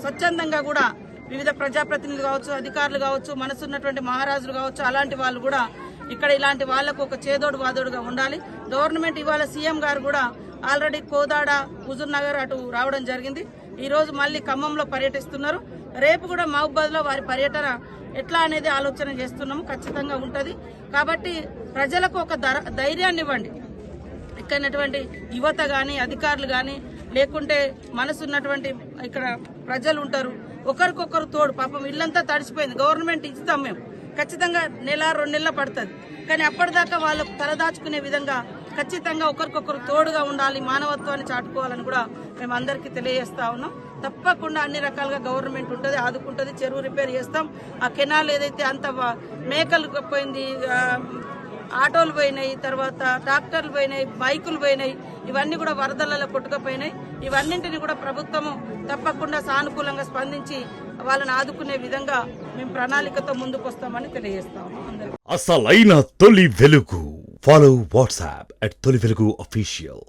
స్వచ్ఛందంగా కూడా వివిధ ప్రజాప్రతినిధులు కావచ్చు, అధికారులు కావచ్చు, మనసున్నటువంటి మహారాజులు కావచ్చు, అలాంటి వాళ్ళు కూడా ఇక్కడ ఇలాంటి వాళ్లకు ఒక చేదోడు వాదోడుగా ఉండాలి. గవర్నమెంట్ ఇవాళ సీఎం గారు కూడా ఆల్రెడీ కోదాడ, హుజూర్ నగర్ అటు రావడం జరిగింది. ఈ రోజు మళ్ళీ ఖమ్మంలో పర్యటిస్తున్నారు. రేపు కూడా మహబూబాద్ లో వారి పర్యటన ఎట్లా అనేది ఆలోచన చేస్తున్నాము. ఖచ్చితంగా ఉంటది. కాబట్టి ప్రజలకు ఒక ధైర్యాన్ని ఇవ్వండి. ఇక్కడటువంటి యువత గాని, అధికారులు గాని, లేకుంటే మనసున్నటువంటి ఇక్కడ ప్రజలు ఉంటారు, ఒకరికొకరు తోడు. పాపం ఇల్లంతా తడిచిపోయింది. గవర్నమెంట్ ఇస్తాం మేము, ఖచ్చితంగా నెల 2 నెలలు పడుతుంది. కానీ అప్పటిదాకా వాళ్ళకు తలదాచుకునే విధంగా ఖచ్చితంగా ఒకరికొకరు తోడుగా ఉండాలి, మానవత్వాన్ని చాటుకోవాలని కూడా మేము అందరికీ తెలియజేస్తా ఉన్నాం. తప్పకుండా అన్ని రకాలుగా గవర్నమెంట్ ఉంటుంది, ఆదుకుంటుంది. చెరువు రిపేర్ చేస్తాం. ఆ కెనాల్ ఏదైతే అంత మేకలు పోయింది, ఆటోలు పోయినాయి, తర్వాత ట్రాక్టర్లు పోయినాయి, బైకులు పోయినాయి, ఇవన్నీ కూడా వరదలలో కొట్టుకుపోయినాయి. ఇవన్నింటినీ కూడా ప్రభుత్వము తప్పకుండా సానుకూలంగా స్పందించి వాళ్ళని ఆదుకునే విధంగా మేము ప్రణాళికతో ముందుకు వస్తామని తెలియజేస్తాము. అసలైన తొలి వెలుగు. ఫాలో వాట్సాప్ @తొలి వెలుగు official.